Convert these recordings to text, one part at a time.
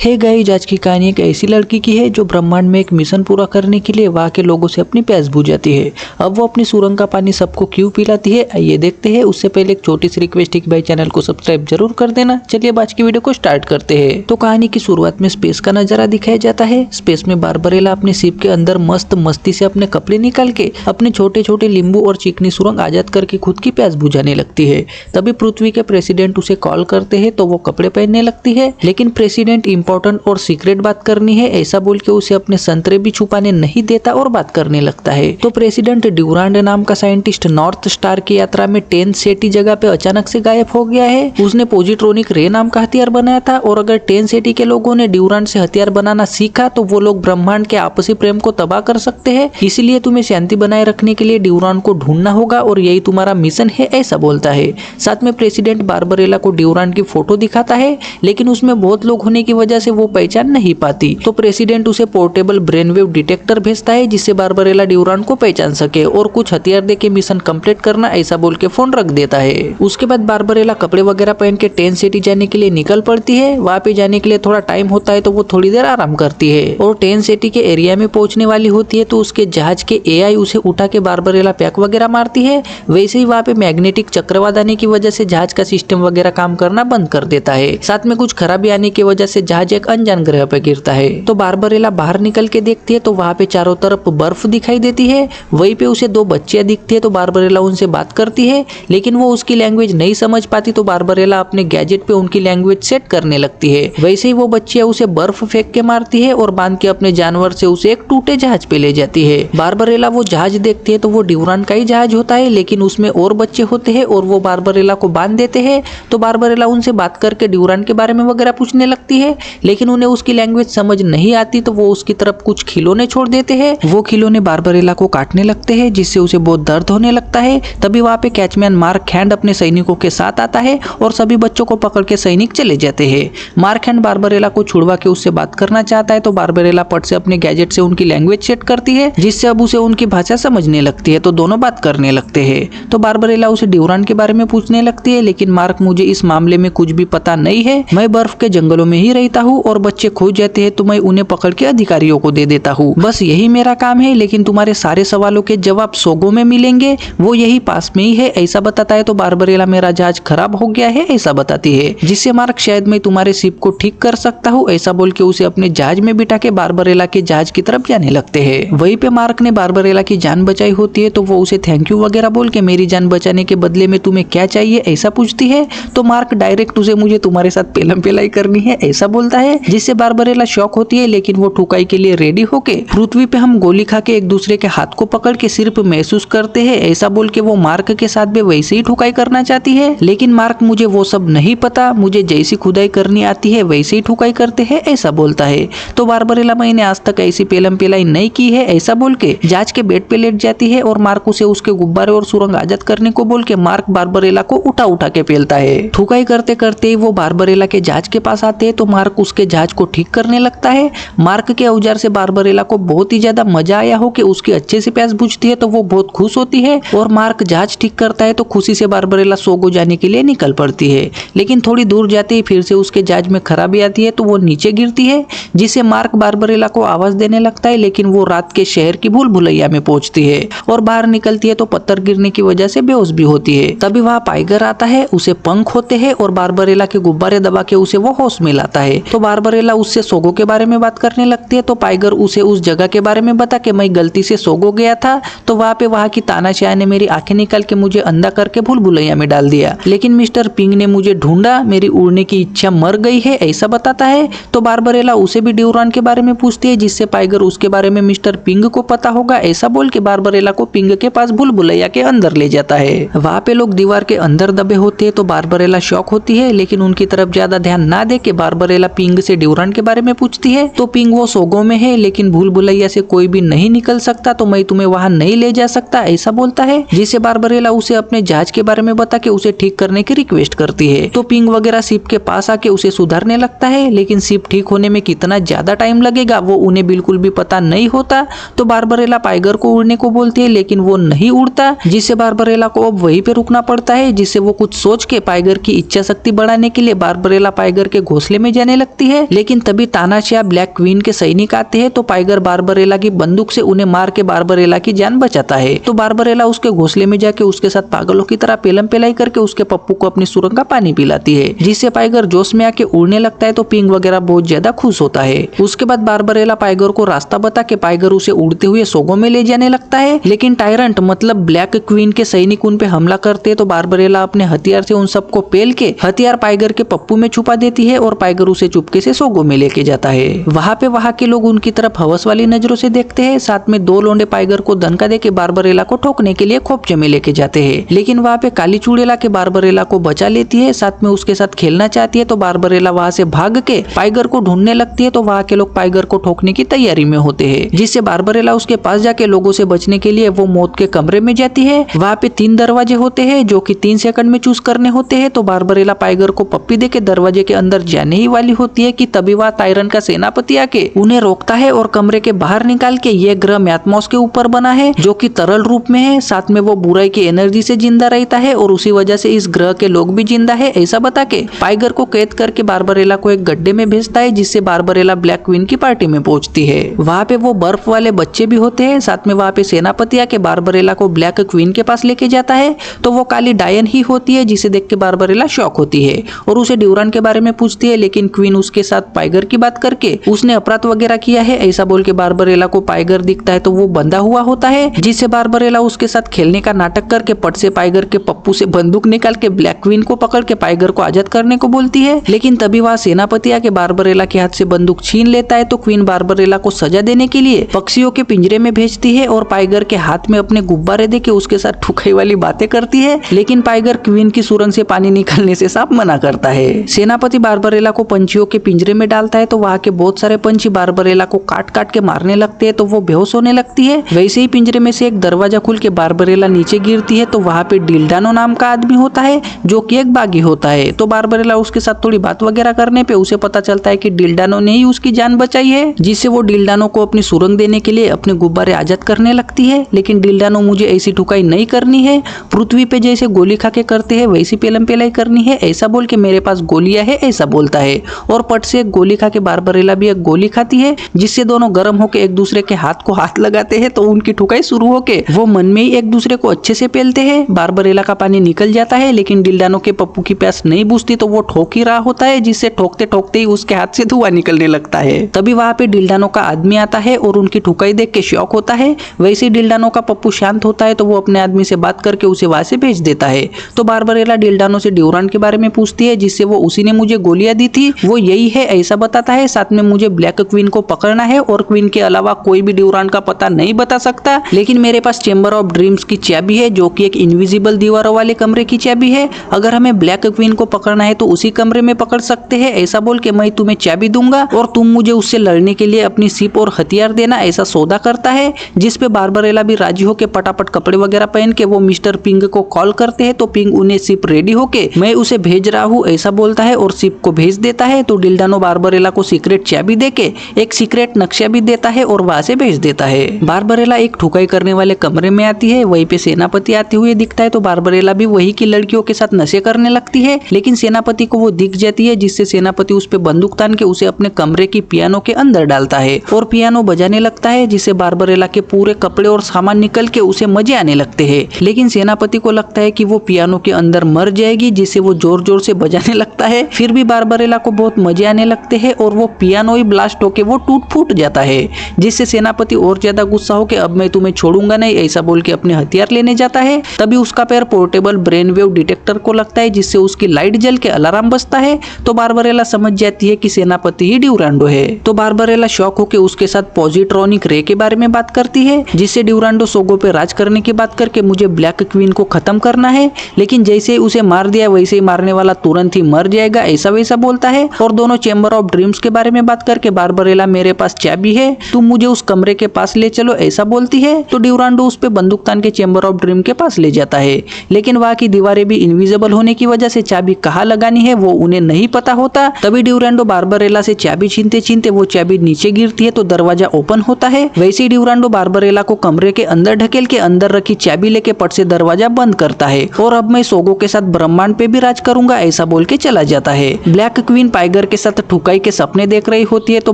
Hey guys, आज की कहानी एक ऐसी लड़की की है जो ब्रह्मांड में एक मिशन पूरा करने के लिए वहाँ के लोगों से अपनी प्यास बुझाती है। अब वो अपनी सुरंग का पानी सबको क्यों पिलाती है, आइए देखते हैं। उससे पहले एक छोटी सी रिक्वेस्ट है कि भाई चैनल को सब्सक्राइब जरूर कर देना। चलिए अब आज की वीडियो को स्टार्ट करते हैं। तो कहानी की शुरुआत में स्पेस का नजारा दिखाया जाता है। स्पेस में बारबरेला अपने शिप के अंदर मस्त मस्ती से अपने कपड़े निकाल के अपने छोटे छोटे नींबू और चिकनी सुरंग आजाद करके खुद की प्यास बुझाने लगती है। तभी पृथ्वी के प्रेसिडेंट उसे कॉल करते हैं तो वो कपड़े पहनने लगती है, लेकिन प्रेसिडेंट इंपॉर्टेंट और सीक्रेट बात करनी है ऐसा बोल के उसे अपने संतरे भी छुपाने नहीं देता और बात करने लगता है। तो प्रेसिडेंट ड्यूरांड नाम का साइंटिस्ट नॉर्थ स्टार की यात्रा में 10 सेटी जगह पे अचानक से गायब हो गया है। उसने पॉजिट्रॉनिक रे नाम का हथियार बनाया था और अगर 10 सेटी के लोगों ने ड्यूरांड से हथियार बनाना सीखा तो वो लोग ब्रह्मांड के आपसी प्रेम को तबाह कर सकते हैं। इसलिए तुम्हें शांति बनाए रखने के लिए ड्यूरांड को ढूंढना होगा और यही तुम्हारा मिशन है ऐसा बोलता है। साथ में प्रेसिडेंट बारबरेला को ड्यूरांड की फोटो दिखाता है, लेकिन उसमें बहुत लोग होने की वजह से वो पहचान नहीं पाती। तो प्रेसिडेंट उसे पोर्टेबल ब्रेनवेव डिटेक्टर भेजता है जिससे बारबरेला ड्यूरांड को पहचान सके और कुछ हथियार दे के मिशन कंप्लीट करना ऐसा बोल के फोन रख देता है। उसके बाद बारबरेला कपड़े वगैरह पहन के 10 सिटी जाने के लिए निकल पड़ती है। वहाँ पे जाने के लिए थोड़ा टाइम होता है तो वो थोड़ी देर आराम करती है और 10 सिटी के एरिया में पहुंचने वाली होती है तो उसके जहाज के एआई उसे उठा के बारबरेला पैक वगैरह मारती है। वैसे ही वहाँ पे मैग्नेटिक चक्रवात आने की वजह से जहाज का सिस्टम वगैरह काम करना बंद कर देता है। साथ में कुछ खराबी आने की वजह से जहाज एक अनजान ग्रह पे गिरता है। तो बारबरेला बाहर निकल के देखती है तो वहाँ पे चारों तरफ बर्फ दिखाई देती है। वहीं पे उसे 2 बच्चियां दिखती है तो बारबरेला उनसे बात करती है, लेकिन वो उसकी लैंग्वेज नहीं समझ पाती तो बारबरेला अपने गैजेट पे उनकी लैंग्वेज सेट करने लगती है। वैसे ही वो बच्चियां उसे बर्फ फेंक के मारती है और बांध के अपने जानवर से उसे एक टूटे जहाज पे ले जाती है। बारबरेला वो जहाज देखती है तो वो ड्यूरांड का ही जहाज होता है, लेकिन उसमें और बच्चे होते हैं और वो बारबरेला को बांध देते हैं। तो बारबरेला उनसे बात करके ड्यूरांड के बारे में वगैरह पूछने लगती है, लेकिन उन्हें उसकी लैंग्वेज समझ नहीं आती तो वो उसकी तरफ कुछ खिलौने छोड़ देते हैं। वो खिलौने बारबरेला को काटने लगते हैं जिससे उसे बहुत दर्द होने लगता है। तभी वहाँ पे कैचमैन मार्क हैंड अपने सैनिकों के साथ आता है और सभी बच्चों को पकड़ के सैनिक चले जाते हैं। मार्क हैंड बारबरेला को छुड़वा के उससे बात करना चाहता है तो बारबरेला पट से अपने गैजेट से उनकी लैंग्वेज सेट करती है जिससे अब उसे उनकी भाषा समझने लगती है तो दोनों बात करने लगते हैं। तो बारबरेला उसे ड्यूरांड के बारे में पूछने लगती है, लेकिन मार्क मुझे इस मामले में कुछ भी पता नहीं है, मैं बर्फ के जंगलों में ही रहता हूँ और बच्चे खो जाते हैं तो मैं उन्हें पकड़ के अधिकारियों को दे देता हूँ, बस यही मेरा काम है। लेकिन तुम्हारे सारे सवालों के जवाब सोगो में मिलेंगे, वो यही पास में ही है ऐसा बताता है। तो बारबरेला मेरा जहाज खराब हो गया है ऐसा बताती है, जिससे मार्क शायद मैं तुम्हारे शिप को ठीक कर सकता हूँ ऐसा बोल के उसे अपने जहाज में बिठा के बारबरेला के जहाज की तरफ जाने लगते हैं। वहीं पे मार्क ने बारबरेला की जान बचाई होती है तो वो उसे थैंक यू वगैरह बोल के मेरी जान बचाने के बदले में तुम्हें क्या चाहिए ऐसा पूछती है। तो मार्क डायरेक्ट उसे मुझे तुम्हारे साथ पेलम पेलाई करनी है ऐसा बोलता है, जिससे बारबरेला शॉक होती है, लेकिन वो ठुकाई के लिए रेडी होके पृथ्वी पे हम गोली खा के एक दूसरे के हाथ को पकड़ के सिर्फ महसूस करते हैं ऐसा बोल के वो मार्क के साथ भी वैसे ही ठुकाई करना चाहती है। लेकिन मार्क मुझे वो सब नहीं पता, मुझे जैसी खुदाई करनी आती है वैसे ही ठुकाई करते हैं ऐसा बोलता है। तो बारबरेला मैंने आज तक ऐसी पेलम पेलाई नहीं की है ऐसा बोल के जहाज के बेड पे लेट जाती है और मार्क उसे उसके गुब्बारे और सुरंग आजाद करने को बोल के मार्क बारबरेला को उठा उठा के पेलता है। ठुकाई करते करते ही वो बारबरेला के जहाज के पास आते हैं तो मार्क उसके जहाज को ठीक करने लगता है। मार्क के औजार से बारबरेला को बहुत ही ज्यादा मजा आया हो कि उसकी अच्छे से प्यास बुझती है तो वो बहुत खुश होती है और मार्क जहाज ठीक करता है तो खुशी से बारबरेला सोगो जाने के लिए निकल पड़ती है। लेकिन थोड़ी दूर जाते ही फिर से उसके जहाज में खराबी आती है तो वो नीचे गिरती है, जिससे मार्क बारबरेला को आवाज देने लगता है, लेकिन वो रात के शहर की भूल भुलैया में पहुंचती है और बाहर निकलती है तो पत्थर गिरने की वजह से बेहोश भी होती है। तभी वहाँ पाइगर आता है, उसे पंख होते हैं और बारबरेला के गुब्बारे दबा के उसे वो होश में लाता है। तो बारबरेला उससे सोगो के बारे में बात करने लगती है तो पाइगर उसे उस जगह के बारे में बता के मैं गलती से सोगो गया था तो वहाँ पे वहाँ की तानाशाह ने मेरी आंखें निकाल के मुझे अंधा करके भूल भुलैया में डाल दिया, लेकिन मिस्टर पिंग ने मुझे ढूंढा, मेरी उड़ने की इच्छा मर गई है ऐसा बताता है। तो बारबरेला उसे भी ड्यूरांड के बारे में पूछती है, जिससे पाइगर उसके बारे में मिस्टर पिंग को पता होगा ऐसा बोल के बारबरेला को पिंग के पास भूल भुलैया के अंदर ले जाता है। वहाँ पे लोग दीवार के अंदर दबे होते हैं तो बारबरेला शॉक होती है, लेकिन उनकी तरफ ज्यादा ध्यान ना दे के बारबरेला पिंग से ड्यूरांड के बारे में पूछती है। तो पिंग वो सोगो में है, लेकिन भूल भुलैया से कोई भी नहीं निकल सकता तो मैं तुम्हें वहाँ नहीं ले जा सकता ऐसा बोलता है, जिससे बारबरेला उसे अपने जहाज के बारे में बता के उसे ठीक करने की रिक्वेस्ट करती है। तो पिंग वगैरह शिप के पास आके उसे सुधारने लगता है, लेकिन शिप ठीक होने में कितना ज्यादा टाइम लगेगा वो उन्हें बिल्कुल भी पता नहीं होता। तो बारबरेला पाइगर को उड़ने को बोलती है, लेकिन वो नहीं उड़ता, जिससे बारबरेला को अब वहीं पे रुकना पड़ता है, जिससे वो कुछ सोच के पाइगर की इच्छा शक्ति बढ़ाने के लिए बारबरेला पाइगर के घोंसले में जाने लगती लगती है, लेकिन तभी तानाशाह ब्लैक क्वीन के सैनिक आते हैं तो पाइगर बारबरेला की बंदूक से उन्हें मार के बारबरेला की जान बचाता है। तो बारबरेला उसके घोंसले में जाके उसके साथ पागलों की तरह पेलम पेलाई करके उसके पप्पू को अपनी सुरंग का पानी पिलाती है, जिससे पाइगर जोश में आके उड़ने लगता है। तो पिंग वगैरह बहुत ज्यादा खुश होता है। उसके बाद बारबरेला पाइगर को रास्ता बता के पाइगर उसे उड़ते हुए सोगो में ले जाने लगता है, लेकिन टायरंट मतलब ब्लैक क्वीन के सैनिक उन पे हमला करते हैं। तो बारबरेला अपने हथियार से उन सबको पेल के हथियार पाइगर के पप्पू में छुपा देती है और पाइगर उसे चुपके से सोगो में लेके जाता है। वहाँ के लोग उनकी तरफ हवस वाली नजरों से देखते हैं। साथ में दो लोंडे पाइगर को धनका देके बारबरेला को ठोकने के लिए खोपचे में लेके जाते हैं, लेकिन वहाँ पे काली चुड़ैल के बारबरेला को बचा लेती है। साथ में उसके साथ खेलना चाहती है। तो बारबरेला वहाँ से भाग के पाइगर को ढूंढने लगती है। तो वहाँ के लोग पाइगर को ठोकने की तैयारी में होते हैं, जिससे बारबरेला उसके पास जाके लोगों से बचने के लिए वो मौत के कमरे में जाती है। वहाँ पे 3 दरवाजे होते हैं जो कि 3 सेकंड में चूज करने होते हैं। तो बारबरेला पाइगर को पप्पी देके दरवाजे के अंदर जाने ही वाली होती है कि तभी वहाँ टायरन का सेनापति आके उन्हें रोकता है और कमरे के बाहर निकाल के ये ग्रह मैथमॉस के ऊपर बना है जो कि तरल रूप में है। साथ में वो बुराई की एनर्जी से जिंदा रहता है और उसी वजह से इस ग्रह के लोग भी जिंदा है, ऐसा बता के पाइगर को कैद करके बारबरेला को एक गड्ढे में भेजता है, जिससे बारबरेला ब्लैक क्वीन की पार्टी में पहुंचती है। वहाँ पे वो बर्फ वाले बच्चे भी होते हैं। साथ में वहाँ पे सेनापति आके बारबरेला को ब्लैक क्वीन के पास लेके जाता है। तो वो काली डायन ही होती है, जिसे देख के बारबरेला शॉक होती है और उसे ड्यूरान के बारे में पूछती है, लेकिन क्वीन उसके साथ पाइगर की बात करके उसने अपराध वगैरह किया है ऐसा बोल के बारबरेला को पाइगर दिखता है। तो वो बंधा हुआ होता है, जिससे बारबरेला उसके साथ खेलने का नाटक करके पट से पाइगर के पप्पू से बंदूक निकाल के ब्लैक क्वीन को पकड़ के पाइगर को आजाद करने को बोलती है। लेकिन तभी वहाँ सेनापति आके बारबरेला के हाथ से बंदूक छीन लेता है। तो क्वीन बारबरेला को सजा देने के लिए पक्षियों के पिंजरे में भेजती है और पाइगर के हाथ में अपने गुब्बारे देके उसके साथ ठुकाई वाली बातें करती है, लेकिन पाइगर क्वीन की सुरंग से पानी निकालने से साफ मना करता है। सेनापति बारबरेला को पंछियों के पिंजरे में डालता है। तो वहाँ के बहुत सारे पंछी बारबरेला को काट काट के मारने लगते हैं। तो वो बेहोश होने लगती है। वैसे ही पिंजरे में से एक दरवाजा खुल के बारबरेला नीचे गिरती है। तो वहाँ पे डिल्डानो नाम का आदमी होता है जो कि एक बागी होता है। तो बारबरेला उसके साथ थोड़ी बात वगैरह करने पे उसे पता चलता है कि डिल्डानो ने ही उसकी जान बचाई है, जिससे वो डिल्डानो को अपनी सुरंग देने के लिए अपने गुब्बारे आजाद करने लगती है। लेकिन डिल्डानो मुझे ऐसी ठुकाई नहीं करनी है, पृथ्वी पे जैसे गोली खा के करते हैं वैसी पेलम पेलाई करनी है, ऐसा बोल के मेरे पास गोलियां है ऐसा बोलता है। और पट से एक गोली खा के बारबरेला भी एक गोली खाती है, जिससे दोनों गर्म होके एक दूसरे के हाथ को हाथ लगाते हैं। तो उनकी ठुकाई शुरू होके वो मन में ही एक दूसरे को अच्छे से पेलते हैं। बारबरेला का पानी निकल जाता है, लेकिन डिल्डानो के पप्पू की प्यास नहीं बुझती। तो वो ठोक ही रहा होता है, जिससे ठोकते ठोकते ही उसके हाथ से धुआं निकलने लगता है। तभी वहाँ पे डिल्डानो का आदमी आता है और उनकी ठुकाई देख के शॉक होता है। वैसे डिल्डानो का पप्पू शांत होता है। तो वो अपने आदमी से बात करके उसे वहां से भेज देता है। तो बारबरेला डिल्डानो से ड्यूरान के बारे में पूछती है, जिससे वो उसी ने मुझे गोलियां दी थी वो यही है ऐसा बताता है। साथ में मुझे ब्लैक क्वीन को पकड़ना है और क्वीन के अलावा कोई भी ड्यूरान का पता नहीं बता सकता, लेकिन मेरे पास चेंबर ऑफ ड्रीम्स की चाबी है जो कि एक इनविजिबल दीवारों वाले कमरे की चाबी है। अगर हमें ब्लैक क्वीन को पकड़ना है तो उसी कमरे में पकड़ सकते हैं, ऐसा बोल के मैं तुम्हें चाबी दूंगा और तुम मुझे उससे लड़ने के लिए अपनी सिप और हथियार देना, ऐसा सौदा करता है। जिसपे बारबरेला भी राजी होके पटापट कपड़े वगैरह पहन के वो मिस्टर पिंग को कॉल करते हैं। तो पिंग उन्हें सिप रेडी होके मैं उसे भेज रहा हूँ ऐसा बोलता है और सिप को भेज देता है। तो डिल्डानो बारबरेला को सीक्रेट चाबी देके एक सीक्रेट नक्शा भी देता है और वहां से भेज देता है। बारबरेला एक ठुकाई करने वाले कमरे में आती है, वहीं पे सेनापति आते हुए दिखता है। तो बारबरेला भी वही की लड़कियों के साथ नशे करने लगती है, लेकिन सेनापति को वो दिख जाती है, जिससे सेनापति उस पे बंदूक तान के उसे अपने कमरे की पियानो के अंदर डालता है और पियानो बजाने लगता है, जिससे बारबरेला के पूरे कपड़े और सामान निकल के उसे मजे आने लगते हैं। लेकिन सेनापति को लगता है कि वो पियानो के अंदर मर जाएगी, जिससे वो जोर जोर से बजाने लगता है। फिर भी बारबरेला को बहुत मजे आने लगते हैं और वो पियानो ही ब्लास्ट होके वो टूट फूट जाता है, जिससे सेनापति और ज्यादा गुस्सा होकर अब मैं तुम्हें छोड़ूंगा नहीं ऐसा बोल के अपने हथियार लेने जाता है। तभी उसका पैर पोर्टेबल ब्रेन वेव डिटेक्टर को लगता है, जिससे उसकी लाइट जल के अलार्म बजता है। तो बारबरेला समझ जाती है कि सेनापति ही ड्यूरांडो है। तो बारबरेला शॉक होकर उसके साथ पॉजिट्रॉनिक रे के बारे में बात करती है, जिससे ड्यूरांडो सोगो पे राज करने की बात करके मुझे ब्लैक क्वीन को खत्म करना है, लेकिन जैसे ही उसे मार दिया वैसे ही मारने वाला तुरंत ही मर जाएगा ऐसा वैसा बोलता है। और दोनों चेंबर ऑफ ड्रीम्स के बारे में बात करके बारबरेला मेरे पास चाबी है, तुम मुझे उस कमरे के पास ले चलो ऐसा बोलती है। तो ड्यूरांडो उस पे बंदूक तान के चेंबर ऑफ ड्रीम के पास ले जाता है, लेकिन वहाँ की दीवारें भी इनविजिबल होने की वजह से चाबी कहाँ लगानी है वो उन्हें नहीं पता होता। तभी ड्यूरांडो बारबरेला से चाबी छीनते छीनते वो चाबी नीचे गिरती है, तो दरवाजा ओपन होता है। वैसे ही ड्यूरांडो बारबरेला को कमरे के अंदर ढकेल के अंदर रखी चाबी लेके पट से दरवाजा बंद करता है और अब मैं सोगो के साथ ब्रह्मांड पे भी राज करूंगा ऐसा बोल के चला जाता है। ब्लैक क्वीन पाइगर पाइगर के साथ ठुकाई के सपने देख रही होती है तो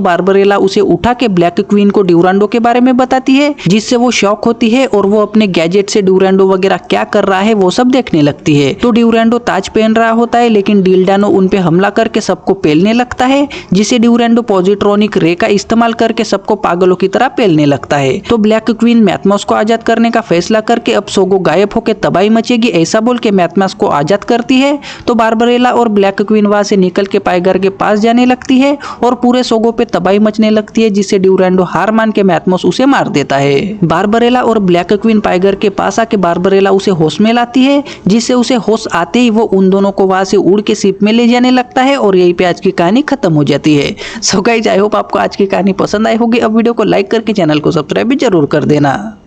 बारबरेला उसे उठा के ब्लैक क्वीन को ड्यूरांडो के बारे में बताती है, जिससे वो शॉक होती है और वो अपने गैजेट से ड्यूरांडो वगैरह क्या कर रहा है वो सब देखने लगती है। तो ड्यूरांडो ताज पहन रहा होता है लेकिन डिल्डानो उन पे हमला करके सबको पेलने लगता है, जिसे ड्यूरांडो पॉजिट्रॉनिक रे का इस्तेमाल करके सबको पागलों की तरह पेलने लगता है। तो ब्लैक क्वीन मैथमॉस को आजाद करने का फैसला करके अब सोगो गायब होकर तबाही मचेगी ऐसा बोल के मैथमॉस को आजाद करती है। तो बारबरेला और ब्लैक क्वीन वहां से निकल के पाइगर के पास जाने लगती है और पूरे सोगो पे तबाही मचने लगती है, जिससे ड्यूरांडो हार मान के मैथमॉस उसे मार देता है। बारबरेला और ब्लैक क्वीन पाइगर के पास आके बारबरेला उसे होश में लाती है, जिससे उसे होश आते ही वो उन दोनों को वहां से उड़ के शिप में ले जाने लगता है और यहीं पे आज की कहानी खत्म हो जाती है। सो गाइस, आई होप आपको आज की कहानी पसंद आई होगी। अब वीडियो को लाइक करके चैनल को सब्सक्राइब भी जरूर कर देना।